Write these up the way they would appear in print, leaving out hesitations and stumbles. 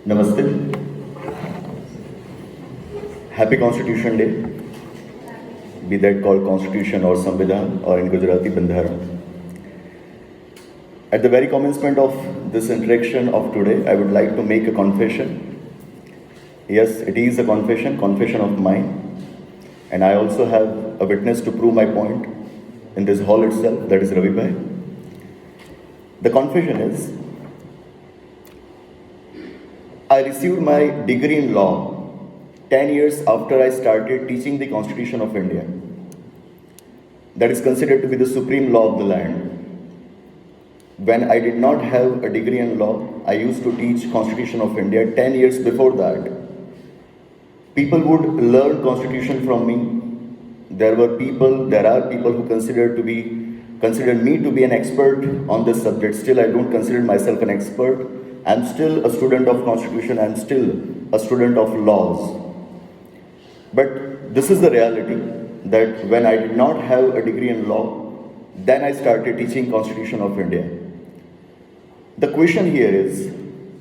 Namaste. Happy Constitution Day, be that called Constitution or Samvidhan or in Gujarati Bandhara. At the very commencement of this interaction of today, I would like to make a confession. Yes, it is a confession of mine, and I also have a witness to prove my point in this hall itself, that is Ravi Bhai. The confession is, I received my degree in law 10 years after I started teaching the Constitution of India. That is considered to be the supreme law of the land. When I did not have a degree in law, I used to teach Constitution of India 10 years before that. People would learn Constitution from me. There are people who consider me to be an expert on this subject. Still, I don't consider myself an expert. I'm still a student of Constitution. I'm still a student of laws. But this is the reality, that when I did not have a degree in law, then I started teaching Constitution of India. The question here is,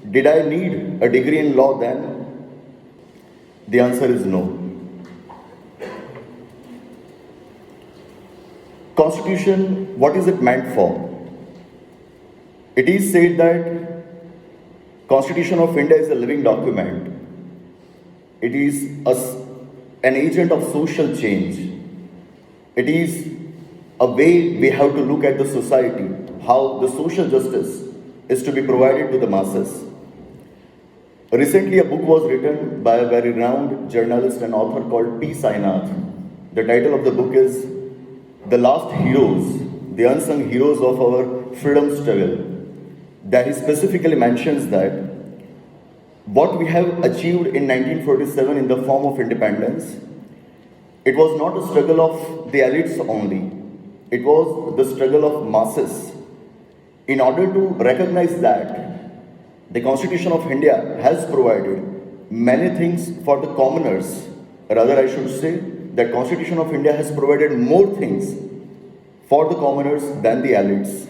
did I need a degree in law then? The answer is no. Constitution, what is it meant for? It is said that Constitution of India is a living document. It is an agent of social change. It is a way we have to look at the society, how the social justice is to be provided to the masses. Recently, a book was written by a very renowned journalist and author called P. Sainath. The title of the book is The Last Heroes, the Unsung Heroes of Our Freedom Struggle. That he specifically mentions that what we have achieved in 1947 in the form of independence, it was not a struggle of the elites only. It was the struggle of masses. In order to recognize that, the Constitution of India has provided many things for the commoners. Rather, I should say that Constitution of India has provided more things for the commoners than the elites.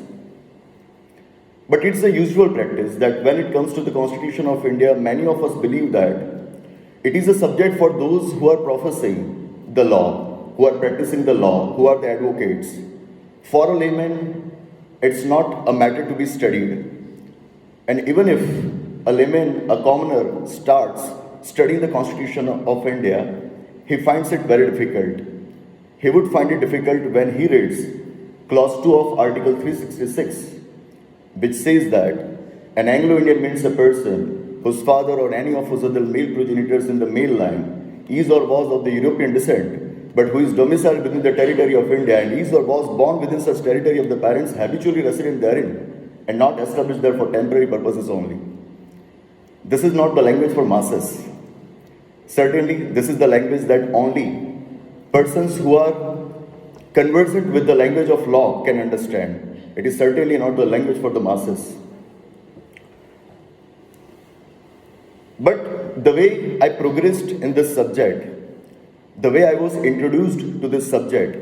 But it's a usual practice that when it comes to the Constitution of India, many of us believe that it is a subject for those who are professing the law, who are practicing the law, who are the advocates. For a layman, it's not a matter to be studied. And even if a layman, a commoner, starts studying the Constitution of India, he finds it very difficult. He would find it difficult when he reads Clause 2 of Article 366, which says that an Anglo-Indian means a person whose father or any of his other male progenitors in the male line is or was of the European descent, but who is domiciled within the territory of India and is or was born within such territory of the parents habitually resident therein and not established there for temporary purposes only. This is not the language for masses. Certainly, this is the language that only persons who are conversant with the language of law can understand. It is certainly not the language for the masses. But the way I progressed in this subject, the way I was introduced to this subject,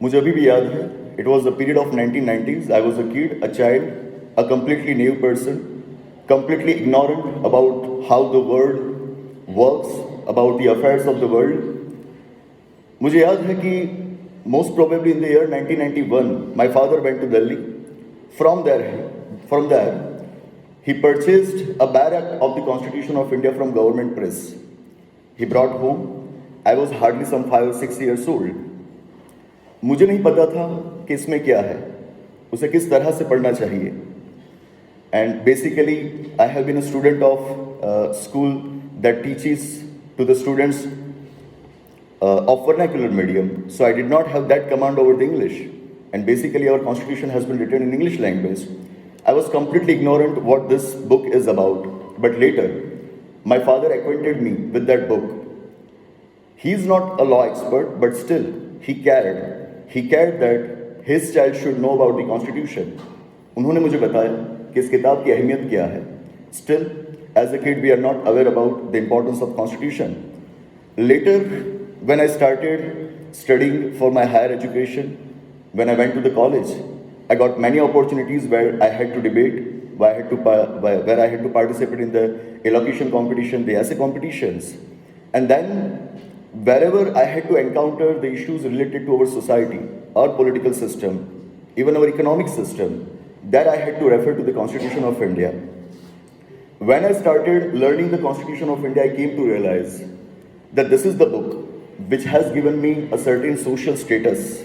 मुझे अभी भी याद है, it was the period of 1990s. I was a kid, a child, a completely new person, completely ignorant about how the world works, about the affairs of the world. मुझे याद है कि most probably in the year 1991, my father went to Delhi. From there, he purchased a barrack of the Constitution of India from government press. He brought home. I was hardly some 5 or 6 years old. मुझे नहीं पता था कि इसमें क्या है, उसे किस तरह से पढ़ना चाहिए. And basically, I have been a student of school that teaches to the students of vernacular medium. So I did not have that command over the English. And basically our Constitution has been written in English language. I was completely ignorant what this book is about. But later, my father acquainted me with that book. He is not a law expert, but still, he cared. He cared that his child should know about the Constitution. उन्होंने मुझे बताया कि इस किताब की अहमियत क्या है. Still, as a kid, we are not aware about the importance of Constitution. Later, when I started studying for my higher education, when I went to the college, I got many opportunities where I had to debate where I had to participate in the elocution competition, the essay competitions. And then wherever I had to encounter the issues related to our society, our political system, even our economic system, there I had to refer to the Constitution of India. When I started learning the Constitution of India, I came to realize that this is the book which has given me a certain social status.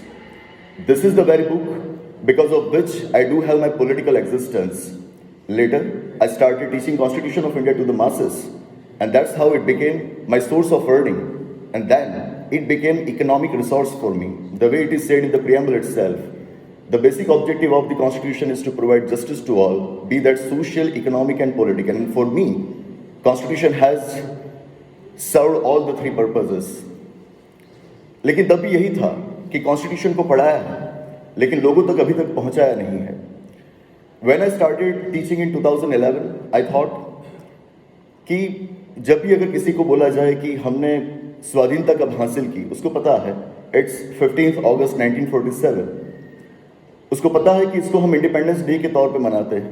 This is the very book because of which I do have my political existence. Later, I started teaching Constitution of India to the masses, and that's how it became my source of earning. And then it became economic resource for me. The way it is said in the preamble itself, the basic objective of the Constitution is to provide justice to all, be that social, economic and political. And for me, Constitution has served all the three purposes. लेकिन तब भी यही था कि constitution को पढ़ाया है लेकिन लोगों तक अभी तक पहुंचाया नहीं है. When I started teaching in 2011, I thought कि जब भी अगर किसी को बोला जाए कि हमने स्वाधीनता कब हासिल की, उसको पता है इट्स 15 अगस्त 1947. उसको पता है कि इसको हम इंडिपेंडेंस डे के तौर पे मनाते हैं.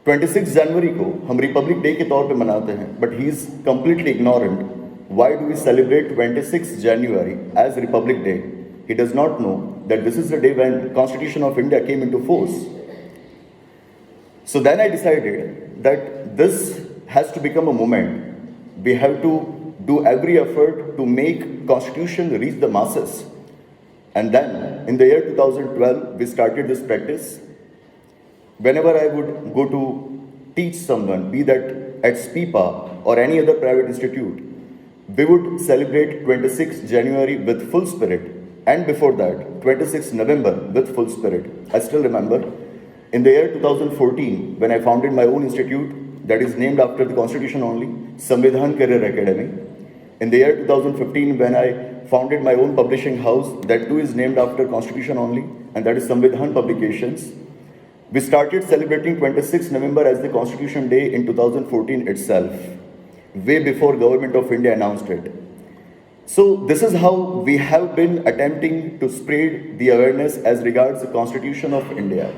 26 जनवरी को हम रिपब्लिक डे के तौर पे मनाते हैं. But he is completely ignorant. Why do we celebrate 26 January as Republic Day? He does not know that this is the day when Constitution of India came into force. So then I decided that this has to become a moment. We have to do every effort to make Constitution reach the masses. And then in the year 2012, we started this practice. Whenever I would go to teach someone, be that at SPIPA or any other private institute, we would celebrate 26 January with full spirit, and before that 26 November with full spirit. I still remember in the year 2014 when I founded my own institute that is named after the Constitution only, Samvidhan Career Academy. In the year 2015 when I founded my own publishing house that too is named after Constitution only, and that is Samvidhan Publications. We started celebrating 26 November as the Constitution Day in 2014 itself, way before Government of India announced it. So this is how we have been attempting to spread the awareness as regards the Constitution of India.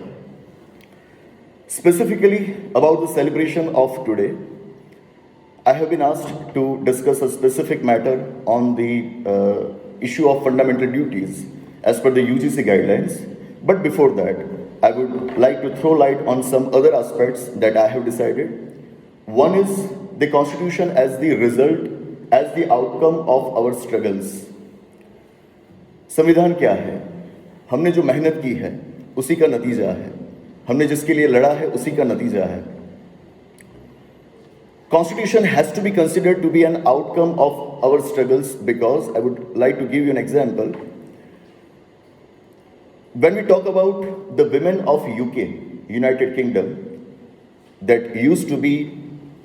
Specifically about the celebration of today, I have been asked to discuss a specific matter on the issue of fundamental duties as per the UGC guidelines. But before that, I would like to throw light on some other aspects that I have decided. One is the Constitution as the result, as the outcome of our struggles. संविधान क्या है? हमने जो मेहनत की है उसी का नतीजा है. हमने जिसके लिए लड़ा है उसी का नतीजा है. Constitution has to be considered to be an outcome of our struggles because I would like to give you an example. When we talk about the women of UK, United Kingdom, that used to be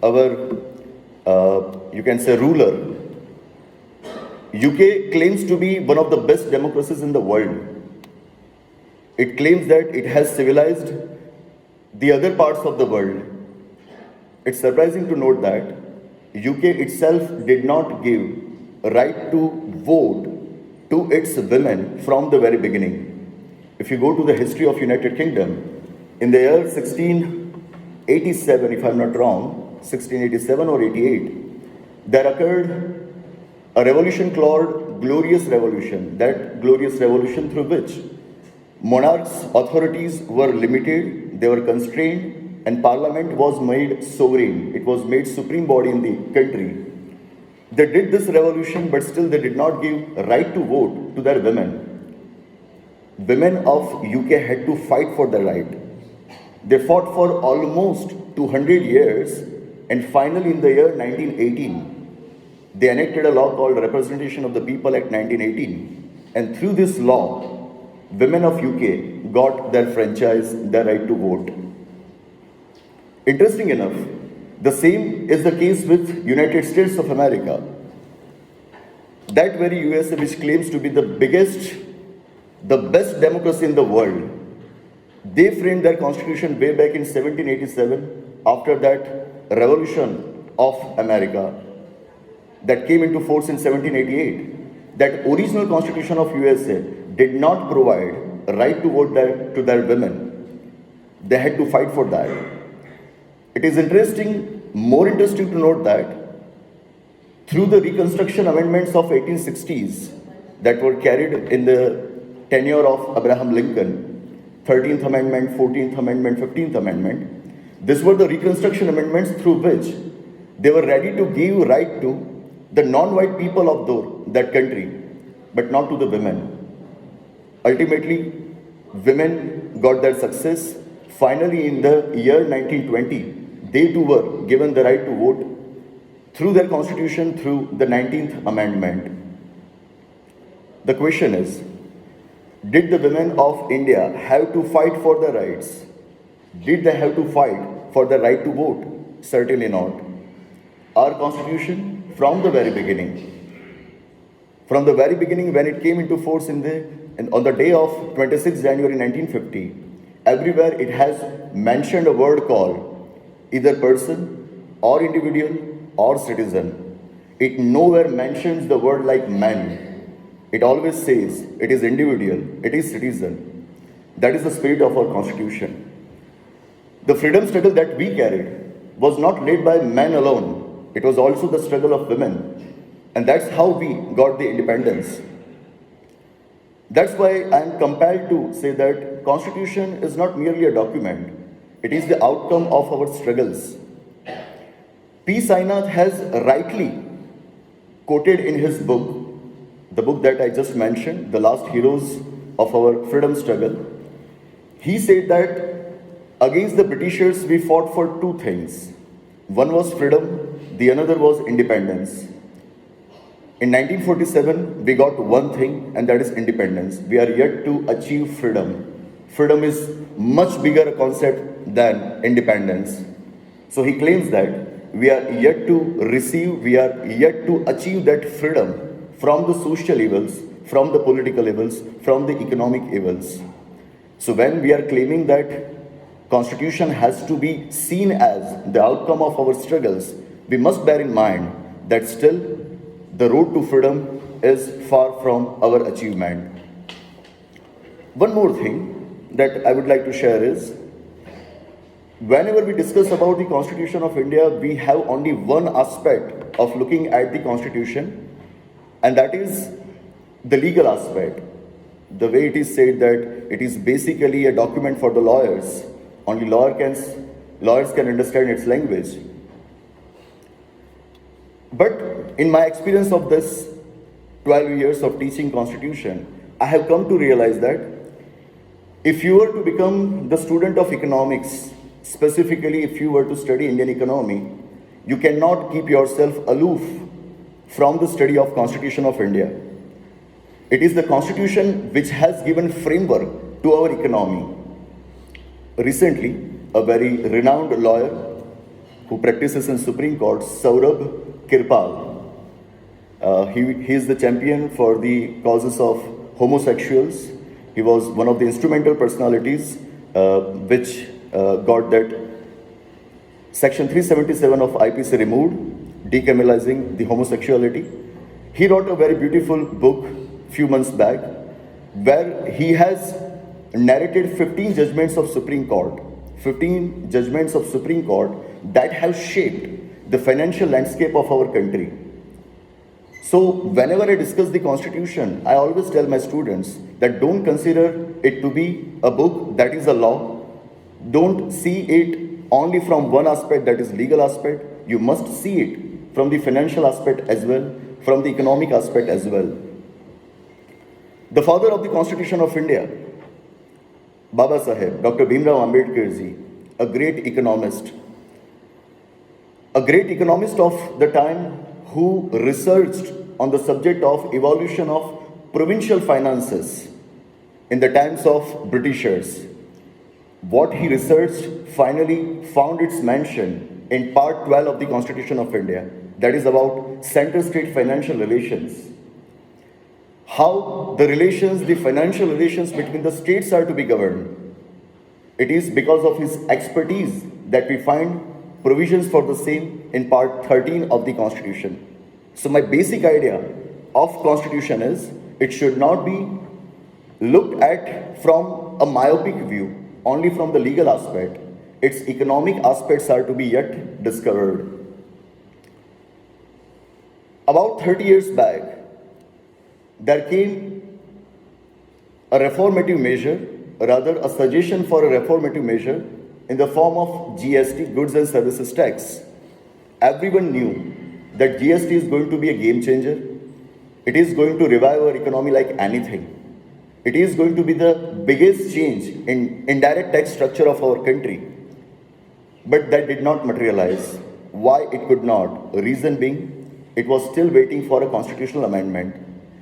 our, you can say, ruler. UK claims to be one of the best democracies in the world. It claims that it has civilized the other parts of the world. It's surprising to note that UK itself did not give a right to vote to its women from the very beginning. If you go to the history of United Kingdom, in the year 1687, if I'm not wrong, 1687 or 88, there occurred a revolution called Glorious Revolution. That glorious revolution through which monarchs' authorities were limited, they were constrained, and parliament was made sovereign. It was made supreme body in the country. They did this revolution, but still they did not give a right to vote to their women. Women of UK had to fight for their right. They fought for almost 200 years, and finally in the year 1918, they enacted a law called Representation of the People Act 1918. And through this law, women of UK got their franchise, their right to vote. Interesting enough, the same is the case with United States of America. That very USA which claims to be the biggest, the best democracy in the world, they framed their constitution way back in 1787 after that revolution of America that came into force in 1788. That original constitution of USA did not provide a right to vote to their women. They had to fight for that. It is more interesting to note that through the Reconstruction Amendments of 1860s that were carried in the tenure of Abraham Lincoln, 13th Amendment, 14th Amendment, 15th Amendment, these were the Reconstruction Amendments through which they were ready to give right to the non-white people of that country, but not to the women. Ultimately, women got their success. Finally, in the year 1920, they too were given the right to vote through their constitution, through the 19th Amendment. The question is, did the women of India have to fight for their rights? Did they have to fight for the right to vote? Certainly not. Our constitution, from the very beginning, when it came into force on the day of 26 January 1950, everywhere it has mentioned a word called either person or individual or citizen. It nowhere mentions the word like man. It always says it is individual, it is citizen. That is the spirit of our constitution. The freedom struggle that we carried was not led by men alone. It was also the struggle of women. And that's how we got the independence. That's why I am compelled to say that Constitution is not merely a document. It is the outcome of our struggles. P. Sainath has rightly quoted in his book, the book that I just mentioned, The Last Heroes of Our Freedom Struggle. He said that against the Britishers we fought for two things. One was freedom, the another was independence. In 1947, we got one thing, and that is independence. We are yet to achieve freedom. Freedom is much bigger a concept than independence. So he claims that we are yet to achieve that freedom from the social evils, from the political evils, from the economic evils. So when we are claiming that Constitution has to be seen as the outcome of our struggles, we must bear in mind that still the road to freedom is far from our achievement. One more thing that I would like to share is, whenever we discuss about the Constitution of India, we have only one aspect of looking at the Constitution, and that is the legal aspect. The way it is said that it is basically a document for the lawyers. Only lawyers can understand its language. But in my experience of this 12 years of teaching Constitution, I have come to realize that if you were to become the student of economics, specifically if you were to study Indian economy, you cannot keep yourself aloof from the study of Constitution of India. It is the Constitution which has given framework to our economy. Recently, a very renowned lawyer who practices in Supreme Court, Saurabh Kirpal, he is the champion for the causes of homosexuals. He was one of the instrumental personalities which got that Section 377 of IPC removed, decriminalizing the homosexuality. He wrote a very beautiful book few months back where he has narrated 15 judgments of Supreme Court, 15 judgments of Supreme Court that have shaped the financial landscape of our country. So whenever I discuss the Constitution, I always tell my students that don't consider it to be a book that is a law. Don't see it only from one aspect, that is legal aspect. You must see it from the financial aspect as well, from the economic aspect as well. The father of the Constitution of India, Baba Saheb, Dr. Bhimrao Ambedkar ji, a great economist of the time who researched on the subject of evolution of provincial finances in the times of Britishers. What he researched finally found its mention in Part-1 of the Constitution of India, that is about center-state financial relations. How the financial relations between the states are to be governed. It is because of his expertise that we find provisions for the same in Part 13 of the Constitution. So my basic idea of Constitution is, it should not be looked at from a myopic view, only from the legal aspect. its economic aspects are to be yet discovered. About 30 years back, there came a reformative measure, rather a suggestion for a reformative measure in the form of GST, Goods and Services Tax. Everyone knew that GST is going to be a game changer. It is going to revive our economy like anything. It is going to be the biggest change in indirect tax structure of our country. But that did not materialize. Why it could not? Reason being, it was still waiting for a constitutional amendment.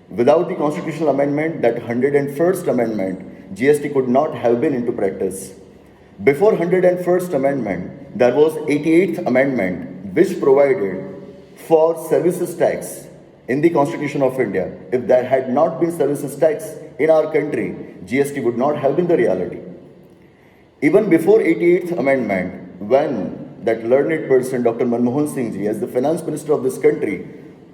Without the constitutional amendment, that 101st amendment, GST could not have been into practice. Before 101st amendment, there was 88th amendment, which provided for services tax in the Constitution of India. If there had not been services tax in our country, GST would not have been the reality. Even before 88th amendment, when that learned person, Dr. Manmohan Singh ji, as the finance minister of this country,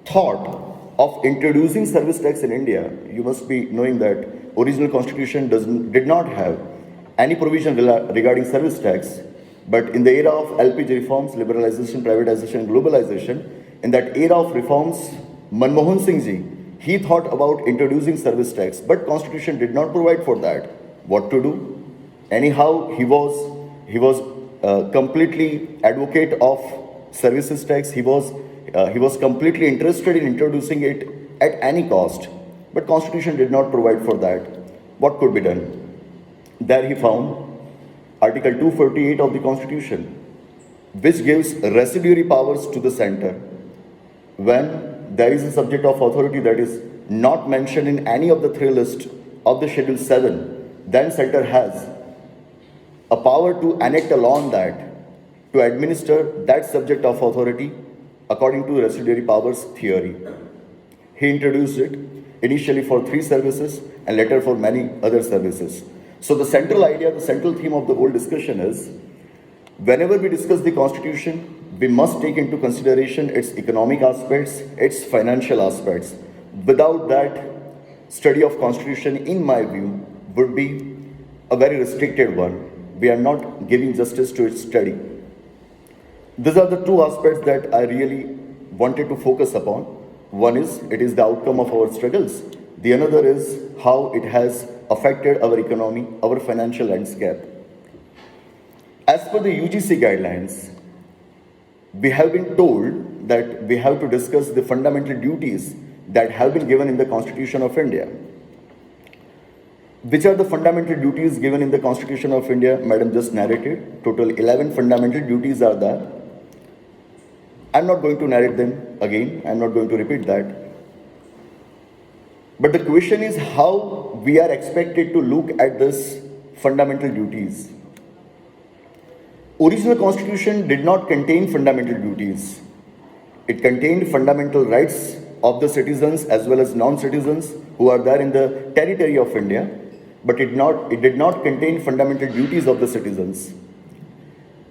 thought of introducing service tax in India, you must be knowing that original constitution did not have any provision regarding service tax. But in the era of LPG reforms, liberalization, privatization, globalization, in that era of reforms, Manmohan Singh ji, he thought about introducing service tax, but constitution did not provide for that. What to do? Anyhow, he was completely advocate of services tax. He was completely interested in introducing it at any cost, but constitution did not provide for that. What could be done? There he found Article 248 of the Constitution, which gives residuary powers to the center. When there is a subject of authority that is not mentioned in any of the three lists of the Schedule 7, then center has a power to enact a law on that, to administer that subject of authority according to residuary powers theory. He introduced it initially for 3 services and later for many other services. So the central idea, the central theme of the whole discussion is, whenever we discuss the Constitution, we must take into consideration its economic aspects, its financial aspects. Without that, study of Constitution, in my view, would be a very restricted one. We are not giving justice to its study. These are the 2 aspects that I really wanted to focus upon. One is, it is the outcome of our struggles. The another is how it has affected our economy, our financial landscape. As per the UGC guidelines, we have been told that we have to discuss the fundamental duties that have been given in the Constitution of India. Which are the fundamental duties given in the Constitution of India? Madam just narrated. Total 11 fundamental duties are there. I'm not going to narrate them again. I'm not going to repeat that. But the question is how we are expected to look at this fundamental duties. Original Constitution did not contain fundamental duties. It contained fundamental rights of the citizens as well as non-citizens who are there in the territory of India, but it did not contain fundamental duties of the citizens.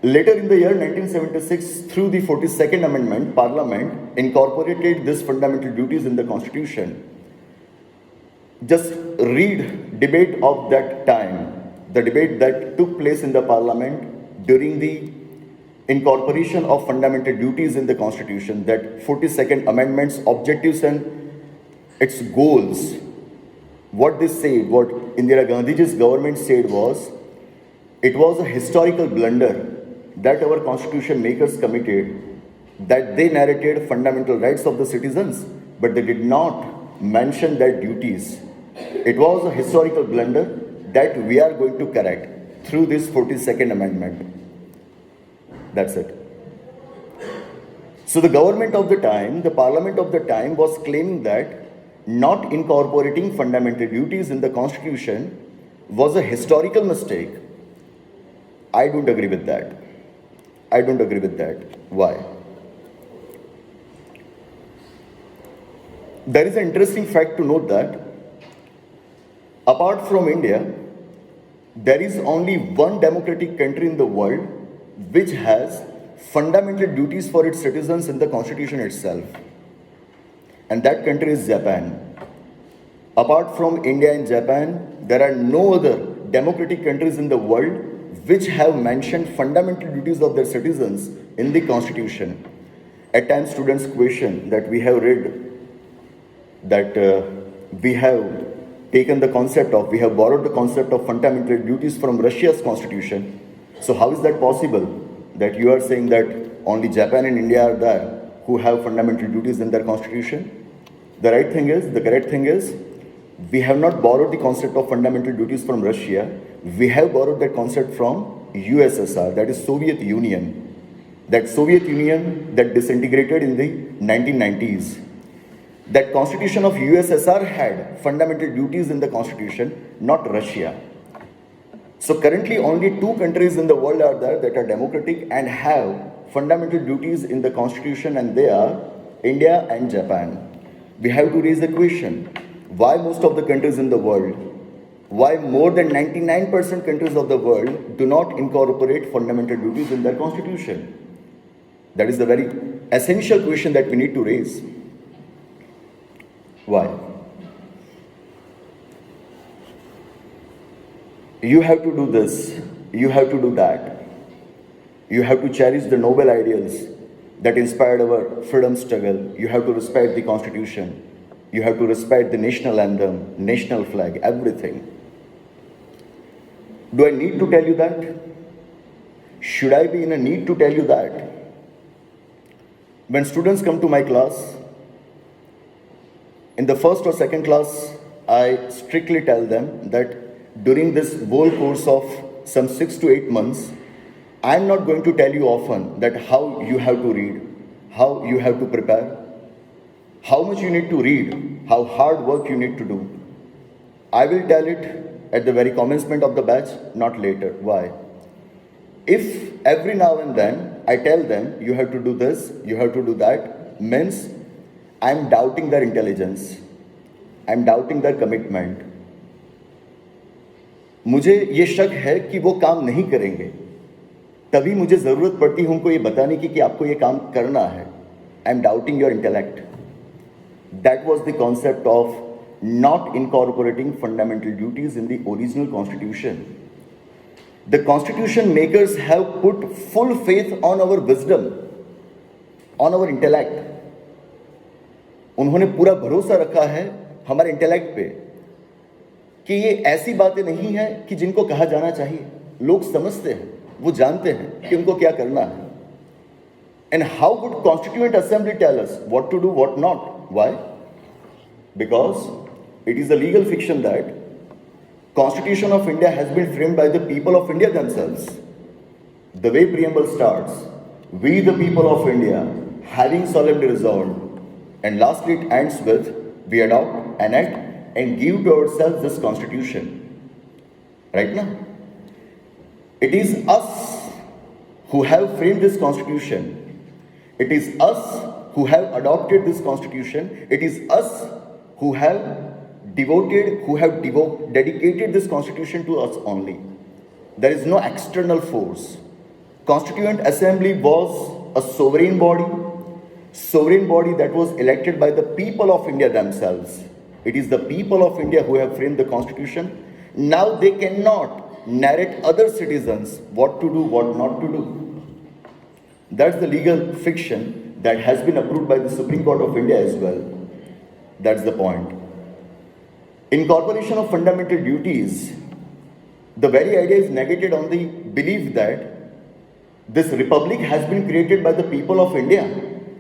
Later in the year 1976, through the 42nd Amendment, Parliament incorporated these fundamental duties in the Constitution. Just read debate of that time, the debate that took place in the Parliament during the incorporation of fundamental duties in the Constitution, that 42nd Amendment's objectives and its goals. What they said, what Indira Gandhi's government said was, it was a historical blunder that our Constitution makers committed, that they narrated fundamental rights of the citizens, but they did not mention their duties. It was a historical blunder that we are going to correct through this 42nd Amendment. That's it. So the government of the time, the parliament of the time was claiming that not incorporating fundamental duties in the Constitution was a historical mistake. I don't agree with that. I don't agree with that. Why? There is an interesting fact to note that apart from India, there is only one democratic country in the world which has fundamental duties for its citizens in the Constitution itself. And that country is Japan. Apart from India and Japan, there are no other democratic countries in the world which have mentioned fundamental duties of their citizens in the constitution. At times students question that we have read that we have taken the concept of, we have borrowed the concept of fundamental duties from Russia's constitution. So how is that possible that you are saying that only Japan and India are there who have fundamental duties in their constitution? The correct thing is, we have not borrowed the concept of fundamental duties from Russia. We have borrowed that concept from USSR, that is Soviet Union. That Soviet Union that disintegrated in the 1990s. That constitution of USSR had fundamental duties in the constitution, not Russia. So currently only two countries in the world are there that are democratic and have fundamental duties in the constitution, and they are India and Japan. We have to raise the question, why most of the countries in the world, why more than 99% countries of the world do not incorporate fundamental duties in their constitution? That is the very essential question that we need to raise. Why? You have to do this, you have to do that. You have to cherish the noble ideals that inspired our freedom struggle. You have to respect the constitution. You have to respect the national anthem, national flag, everything. Do I need to tell you that? Should I be in a need to tell you that? When students come to my class, in the first or second class, I strictly tell them that during this whole course of some 6 to 8 months, I'm not going to tell you often that how you have to read, how you have to prepare, how much you need to read, how hard work you need to do. I will tell it at the very commencement of the batch, not later. Why? If every now and then I tell them, you have to do this, you have to do that, means I'm doubting their intelligence, I'm doubting their commitment. मुझे ये शक है कि वो काम नहीं करेंगे, तभी मुझे ज़रूरत पड़ती है उनको ये बताने की कि आपको ये काम करना है. I'm doubting your intellect. That was the concept of not incorporating fundamental duties in the original constitution. The constitution makers have put full faith on our wisdom, on our intellect. उन्होंने पूरा भरोसा रखा है हमारे इंटेलेक्ट पे कि ये ऐसी बातें नहीं है कि जिनको कहा जाना चाहिए. लोग समझते हैं, वो जानते हैं कि उनको क्या करना है. And how would Constituent Assembly tell us what to do, what not? Why? Because it is a legal fiction that Constitution of India has been framed by the people of India themselves. The way preamble starts, we the people of India, having solemnly resolved, and lastly it ends with, we adopt, enact, and give to ourselves this constitution. Right now, it is us who have framed this constitution. It is us who have adopted this constitution. It is us who have dedicated this constitution to us only. There is no external force. Constituent Assembly was a sovereign body that was elected by the people of India themselves. It is the people of India who have framed the constitution. Now they cannot narrate other citizens what to do, what not to do. That's the legal fiction that has been approved by the Supreme Court of India as well. That's the point. Incorporation of fundamental duties, the very idea is negated on the belief that this republic has been created by the people of India,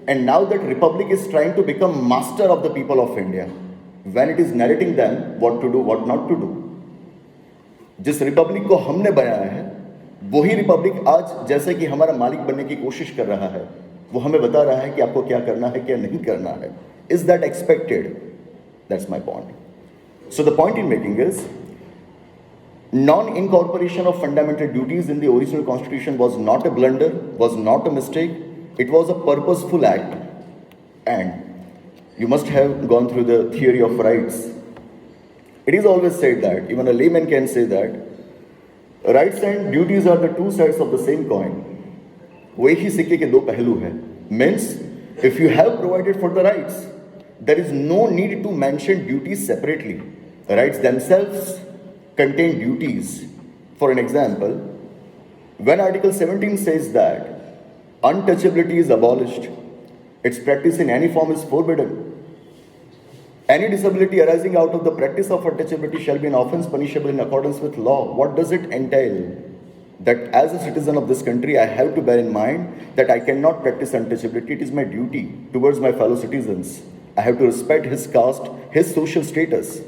and now that republic is trying to become master of the people of India when it is narrating them what to do, what not to do. जिस Republic को हमने बनाया है, वही Republic आज जैसे कि हमारा मालिक बनने की कोशिश कर रहा है, वो हमें बता रहा है कि आपको क्या करना है, क्या नहीं करना है. Is that expected? That's my point. So the point in making is, non-incorporation of fundamental duties in the original constitution was not a blunder, was not a mistake. It was a purposeful act. And you must have gone through the theory of rights. It is always said that, even a layman can say that, rights and duties are the two sides of the same coin. वो एक ही सिक्के के दो पहलू हैं. Means, if you have provided for the rights, there is no need to mention duties separately. The rights themselves contain duties. For an example, When Article 17 says that untouchability is abolished, its practice in any form is forbidden. Any disability arising out of the practice of untouchability shall be an offense punishable in accordance with law. What does it entail? That as a citizen of this country, I have to bear in mind that I cannot practice untouchability. It is my duty towards my fellow citizens. I have to respect his caste, his social status.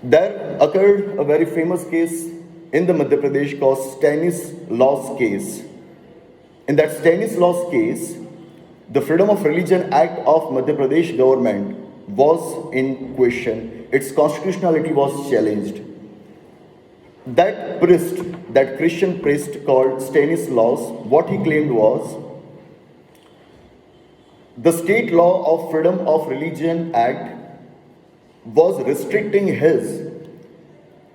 There occurred a very famous case in the Madhya Pradesh called Stanislav's case. In that Stanislav's case, the Freedom of Religion Act of Madhya Pradesh government was in question. Its constitutionality was challenged. That priest, that Christian priest called Stanislaus, what he claimed was the state law of Freedom of Religion Act was restricting his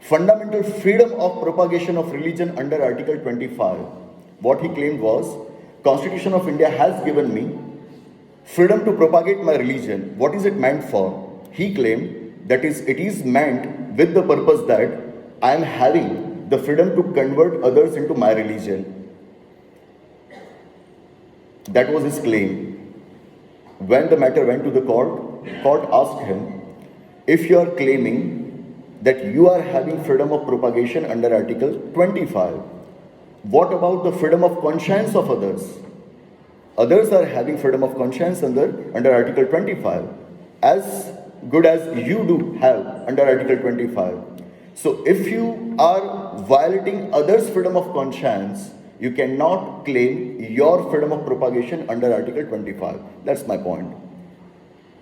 fundamental freedom of propagation of religion under Article 25. What he claimed was, Constitution of India has given me freedom to propagate my religion. What is it meant for? He claimed that it is meant with the purpose that I am having the freedom to convert others into my religion. That was his claim. When the matter went to the court asked him, if you are claiming that you are having freedom of propagation under Article 25, what about the freedom of conscience of others? Others are having freedom of conscience under Article 25, as good as you do have under Article 25. So if you are violating others' freedom of conscience, you cannot claim your freedom of propagation under Article 25. That's my point.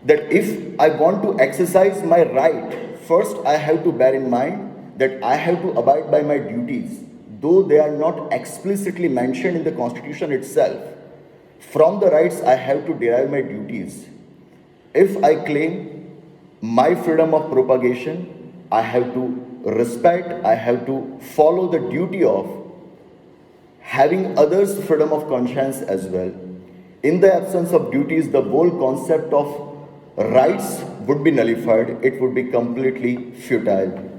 That if I want to exercise my right, first I have to bear in mind that I have to abide by my duties, though they are not explicitly mentioned in the Constitution itself. From the rights I have to derive my duties. If I claim my freedom of propagation, I have to respect, I have to follow the duty of having others' freedom of conscience as well. In the absence of duties, the whole concept of rights would be nullified. It would be completely futile.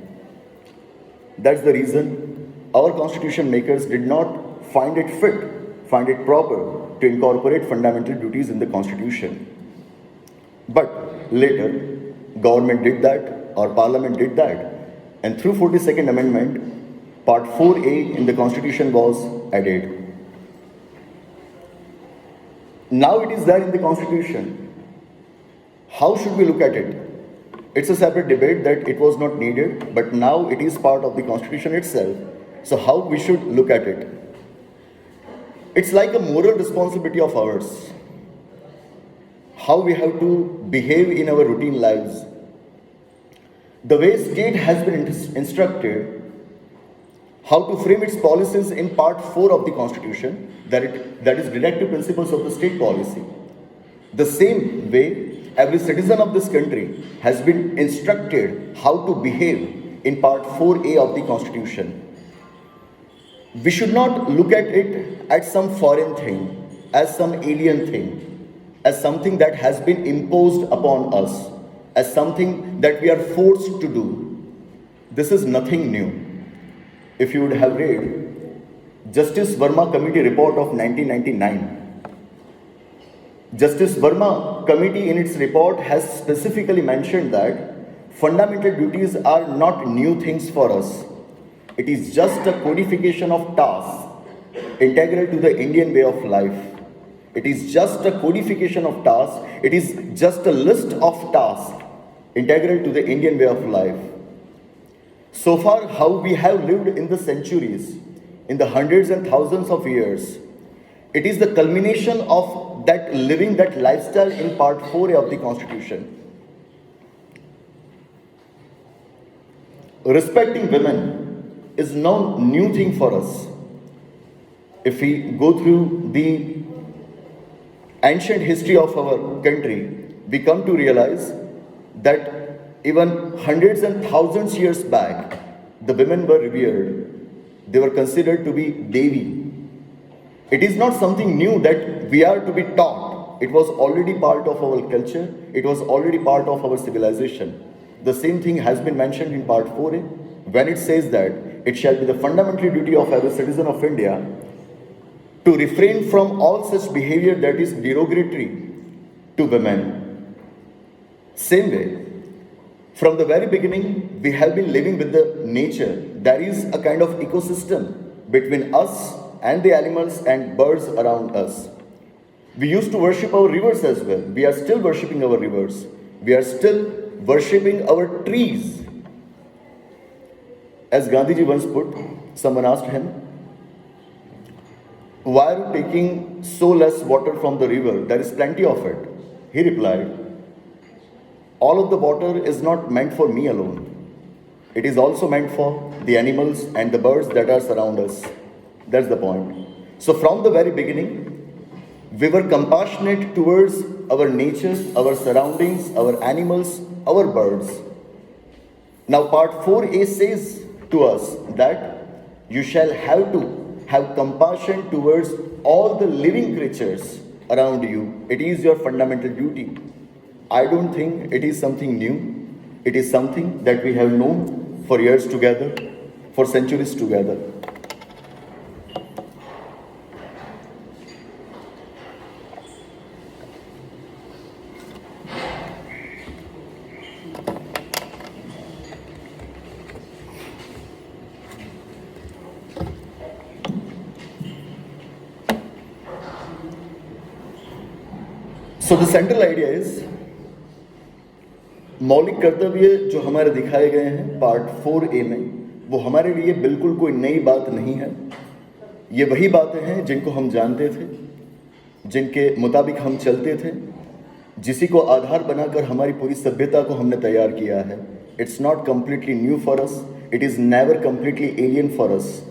That's the reason our constitution makers did not find it proper to incorporate fundamental duties in the constitution. But later, government did that, or parliament did that, and through 42nd Amendment, Part 4A in the Constitution was added. Now it is there in the Constitution. How should we look at it? It's a separate debate that it was not needed, but now it is part of the Constitution itself. So how we should look at it? It's like a moral responsibility of ours. How we have to behave in our routine lives. The way state has been instructed how to frame its policies in Part 4 of the Constitution, that is directive principles of the state policy. The same way, every citizen of this country has been instructed how to behave in Part 4A of the Constitution. We should not look at it as some foreign thing, as some alien thing, as something that has been imposed upon us, as something that we are forced to do. This is nothing new. If you would have read Justice Verma Committee report of 1999, Justice Verma Committee in its report has specifically mentioned that fundamental duties are not new things for us. It is just a codification of tasks integral to the Indian way of life. It is just a codification of tasks. It is just a list of tasks integral to the Indian way of life. So far, how we have lived in the centuries, in the hundreds and thousands of years, it is the culmination of that living, that lifestyle in Part 4 of the Constitution. Respecting women is no new thing for us. If we go through the ancient history of our country, we come to realize that even hundreds and thousands years back, the women were revered. They were considered to be Devi. It is not something new that we are to be taught. It was already part of our culture. It was already part of our civilization. The same thing has been mentioned in Part 4A when it says that it shall be the fundamental duty of every citizen of India to refrain from all such behavior that is derogatory to women. Same way, from the very beginning, we have been living with the nature. There is a kind of ecosystem between us and the animals and birds around us. We used to worship our rivers as well. We are still worshipping our rivers. We are still worshipping our trees. As Gandhiji once put, someone asked him, why are you taking so less water from the river? There is plenty of it. He replied, all of the water is not meant for me alone. It is also meant for the animals and the birds that are surround us. That's the point. So from the very beginning, we were compassionate towards our nature, our surroundings, our animals, our birds. Now part 4a says to us that you shall have to have compassion towards all the living creatures around you. It is your fundamental duty. I don't think it is something new. It is something that we have known for years together, for centuries together. So the central idea is मौलिक कर्तव्य जो हमारे दिखाए गए हैं part 4a में, वो हमारे लिए बिल्कुल कोई नई बात नहीं है। ये वही बातें हैं जिनको हम जानते थे, जिनके मुताबिक हम चलते थे, जिसी को आधार बनाकर हमारी पूरी सभ्यता को हमने तैयार किया है। It's not completely new for us, it is never completely alien for us.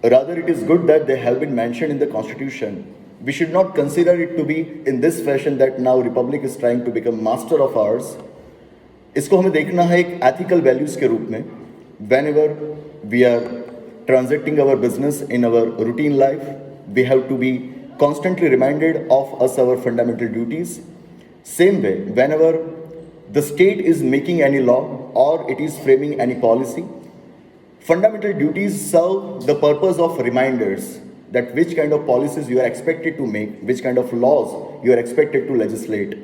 Rather it is good that they have been mentioned in the constitution. We should not consider it to be in this fashion that now Republic is trying to become master of ours. इसको हमें देखना है एक ethical values के रूप में. Whenever we are transacting our business in our routine life, we have to be constantly reminded of us our fundamental duties. Same way, whenever the state is making any law or it is framing any policy, fundamental duties serve the purpose of reminders that which kind of policies you are expected to make, which kind of laws you are expected to legislate.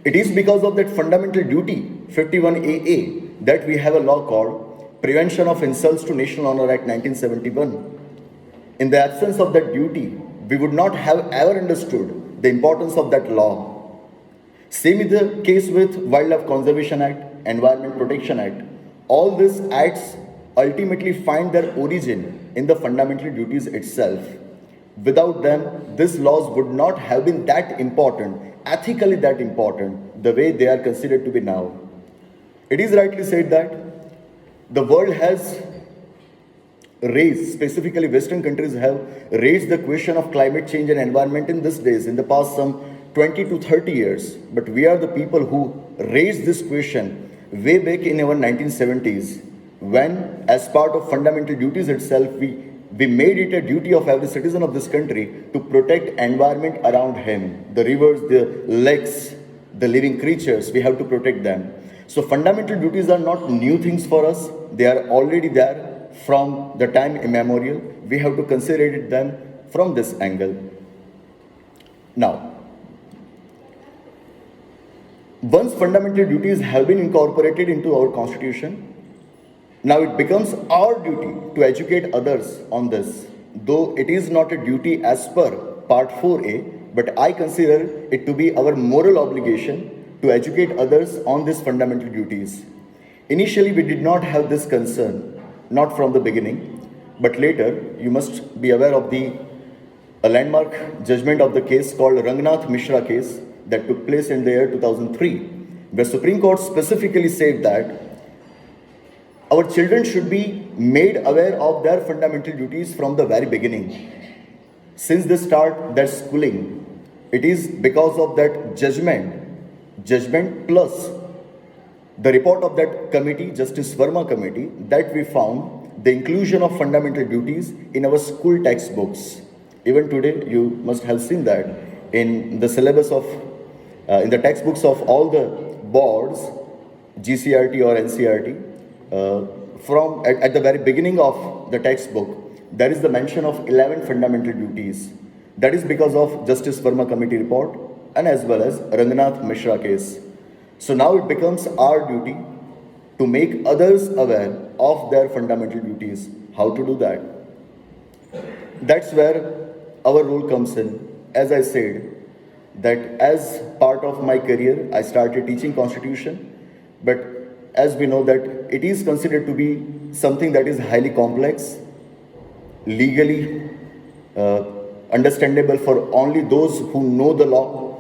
It is because of that fundamental duty, 51AA, that we have a law called Prevention of Insults to National Honor Act 1971. In the absence of that duty, we would not have ever understood the importance of that law. Same is the case with Wildlife Conservation Act, Environment Protection Act. All these acts ultimately find their origin in the fundamental duties itself. Without them, these laws would not have been that important, ethically that important, the way they are considered to be now. It is rightly said that the world has raised, specifically Western countries have raised the question of climate change and environment in these days, in the past some 20 to 30 years. But we are the people who raised this question way back in our 1970s, when as part of fundamental duties itself, we made it a duty of every citizen of this country to protect environment around him, the rivers, the lakes, the living creatures, we have to protect them. So fundamental duties are not new things for us, they are already there from the time immemorial. We have to consider them from this angle. Now, once fundamental duties have been incorporated into our constitution, now it becomes our duty to educate others on this, though it is not a duty as per Part 4a, but I consider it to be our moral obligation to educate others on these fundamental duties. Initially, we did not have this concern, not from the beginning, but later, you must be aware of a landmark judgment of the case called Rangnath Mishra case that took place in the year 2003, where Supreme Court specifically said that our children should be made aware of their fundamental duties from the very beginning. Since they start their schooling, it is because of that judgment plus the report of that committee, Justice Verma committee, that we found the inclusion of fundamental duties in our school textbooks. Even today, you must have seen that in the syllabus of, in the textbooks of all the boards, GCRT or NCRT, at the very beginning of the textbook, there is the mention of 11 fundamental duties. That is because of Justice Verma Committee report and as well as Ranganath Mishra case. So now it becomes our duty to make others aware of their fundamental duties. How to do that? That's where our role comes in. As I said, that as part of my career, I started teaching Constitution, but as we know that it is considered to be something that is highly complex, legally understandable for only those who know the law.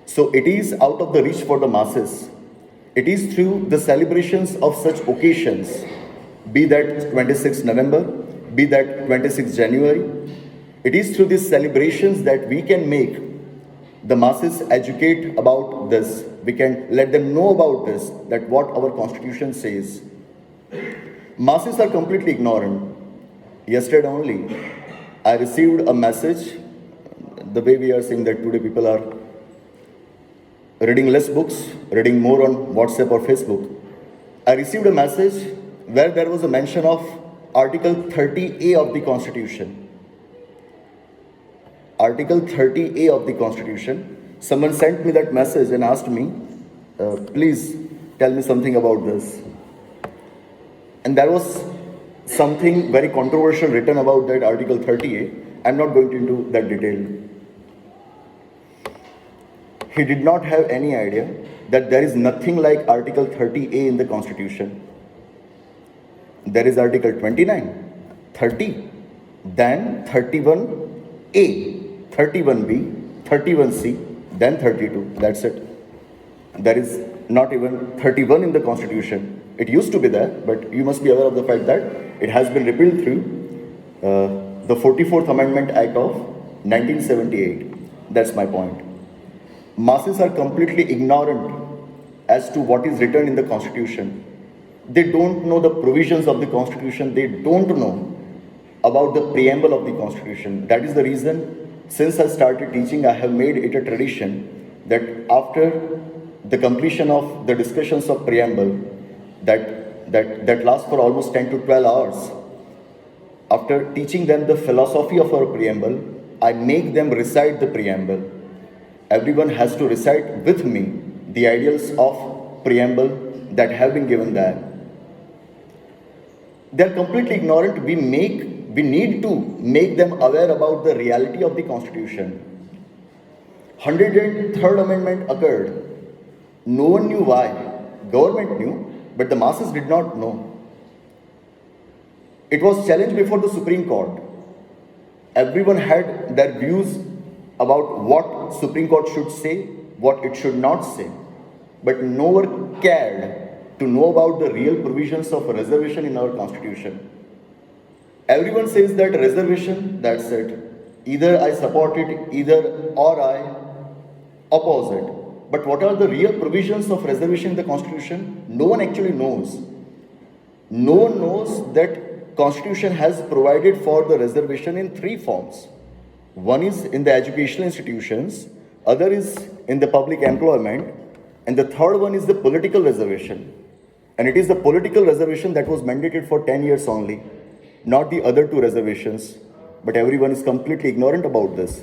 So it is out of the reach for the masses. It is through the celebrations of such occasions, be that 26 November, be that 26 January, it is through these celebrations that we can make the masses educate about this. We can let them know about this, that what our Constitution says. Masses are completely ignorant. Yesterday only, I received a message, the way we are saying that today people are reading less books, reading more on WhatsApp or Facebook. I received a message where there was a mention of Article 30A of the Constitution. Article 30A of the Constitution. Someone sent me that message and asked me, please tell me something about this. And there was something very controversial written about that Article 30A. I'm not going into that detail. He did not have any idea that there is nothing like Article 30A in the Constitution. There is Article 29, 30, then 31A, 31B, 31C, then 32. That's it. There is not even 31 in the Constitution. It used to be there, but you must be aware of the fact that it has been repealed through the 44th Amendment Act of 1978. That's my point. Masses are completely ignorant as to what is written in the Constitution. They don't know the provisions of the Constitution. They don't know about the preamble of the Constitution. That is the reason, since I started teaching, I have made it a tradition that after the completion of the discussions of preamble, that lasts for almost 10 to 12 hours, after teaching them the philosophy of our preamble, I make them recite the preamble. Everyone has to recite with me the ideals of preamble that have been given there. They are completely ignorant. We need to make them aware about the reality of the Constitution. 103rd Amendment occurred. No one knew why. Government knew, but the masses did not know. It was challenged before the Supreme Court. Everyone had their views about what Supreme Court should say, what it should not say. But no one cared to know about the real provisions of a reservation in our Constitution. Everyone says that reservation, that's it. Either I support it, either or I oppose it. But what are the real provisions of reservation in the Constitution? No one actually knows. No one knows that Constitution has provided for the reservation in three forms. One is in the educational institutions, other is in the public employment, and the third one is the political reservation. And it is the political reservation that was mandated for 10 years only, not the other two reservations. But everyone is completely ignorant about this.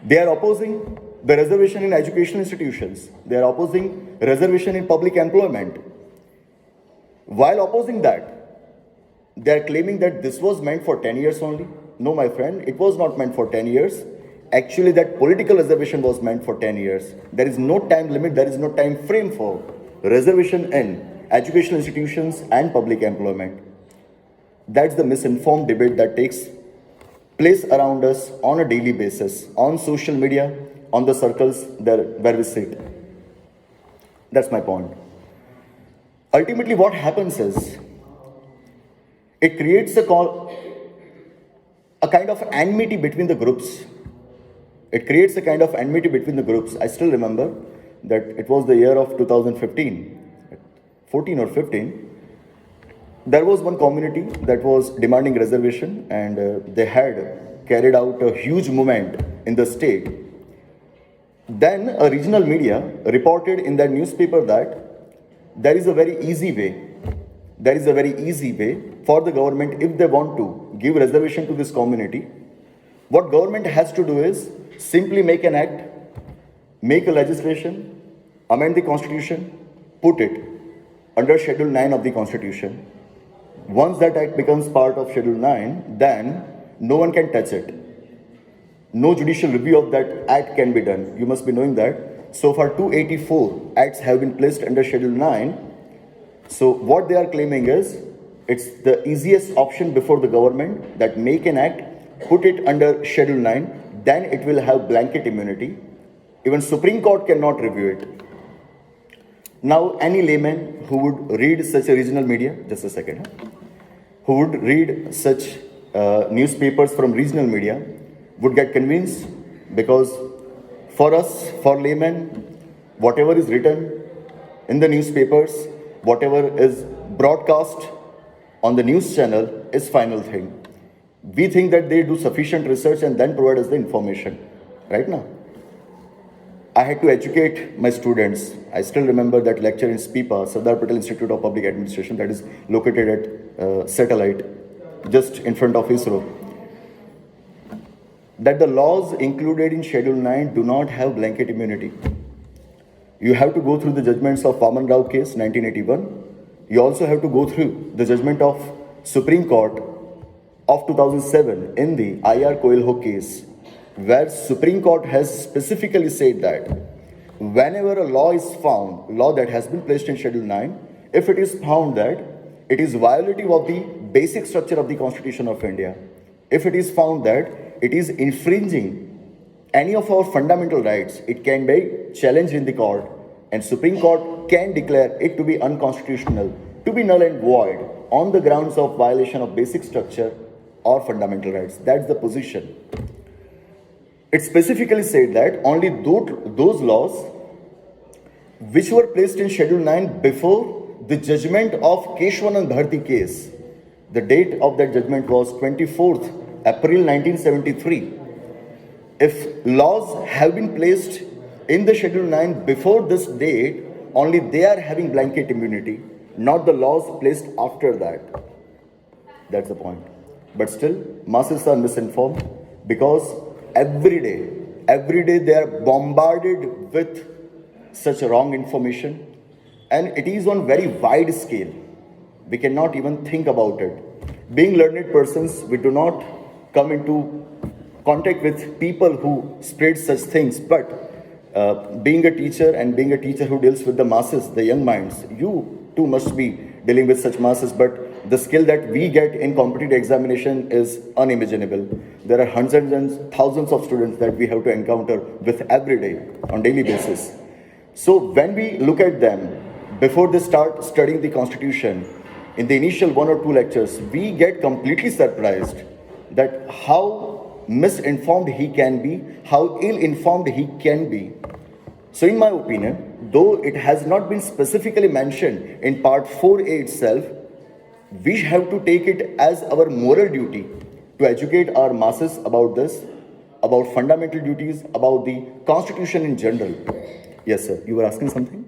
They are opposing the reservation in educational institutions. They are opposing reservation in public employment. While opposing that, they are claiming that this was meant for 10 years only. No, my friend, it was not meant for 10 years. Actually, that political reservation was meant for 10 years. There is no time limit, there is no time frame for reservation in educational institutions and public employment. That's the misinformed debate that takes place around us on a daily basis, on social media, on the circles where we sit. That's my point. Ultimately, what happens is, it creates a kind of enmity between the groups. It creates a kind of enmity between the groups. I still remember that it was the year of 2015, 14 or 15. There was one community that was demanding reservation, and they had carried out a huge movement in the state. Then a regional media reported in their newspaper that there is a very easy way. there is a very easy way for the government, if they want to give reservation to this community. What government has to do is simply make an act, make a legislation, amend the constitution, put it under Schedule 9 of the constitution. Once that act becomes part of Schedule 9, then no one can touch it. No judicial review of that act can be done. You must be knowing that. So far, 284 acts have been placed under Schedule 9. So what they are claiming is, it's the easiest option before the government, that make an act, put it under Schedule 9, then it will have blanket immunity. Even Supreme Court cannot review it. Now, any layman who would read such a regional media, just a second, who would read such newspapers from regional media would get convinced, because for us, for laymen, whatever is written in the newspapers, whatever is broadcast on the news channel is final thing. We think that they do sufficient research and then provide us the information. Right now, I had to educate my students. I still remember that lecture in SPIPA, Sardar Patel Institute of Public Administration, that is located at Satellite, just in front of ISRO. That the laws included in Schedule 9 do not have blanket immunity. You have to go through the judgments of Vaman Rao case, 1981. You also have to go through the judgment of Supreme Court of 2007 in the I.R. Coelho case, where Supreme Court has specifically said that whenever a law is found, law that has been placed in Schedule 9, if it is found that it is violative of the basic structure of the Constitution of India, if it is found that it is infringing any of our fundamental rights, it can be challenged in the court, and Supreme Court can declare it to be unconstitutional, to be null and void on the grounds of violation of basic structure or fundamental rights. That's the position. It specifically said that only those laws which were placed in Schedule 9 before the judgment of Keshwanand Bharti case. The date of that judgment was 24th April 1973. If laws have been placed in the Schedule 9 before this date, only they are having blanket immunity, not the laws placed after that. That's the point. But still, masses are misinformed, because every day they are bombarded with such wrong information, and it is on very wide scale. We cannot even think about it. Being learned persons, we do not come into contact with people who spread such things, but being a teacher, and being a teacher who deals with the masses, the young minds, you too must be dealing with such masses, but the skill that we get in competitive examination is unimaginable. There are hundreds and thousands of students that we have to encounter with every day, on daily basis. So when we look at them, before they start studying the Constitution, in the initial 1 or 2 lectures, we get completely surprised that how misinformed he can be, how ill-informed he can be. So in my opinion, though it has not been specifically mentioned in Part 4A itself, we have to take it as our moral duty to educate our masses about this, about fundamental duties, about the Constitution in general. Yes, sir. You were asking something?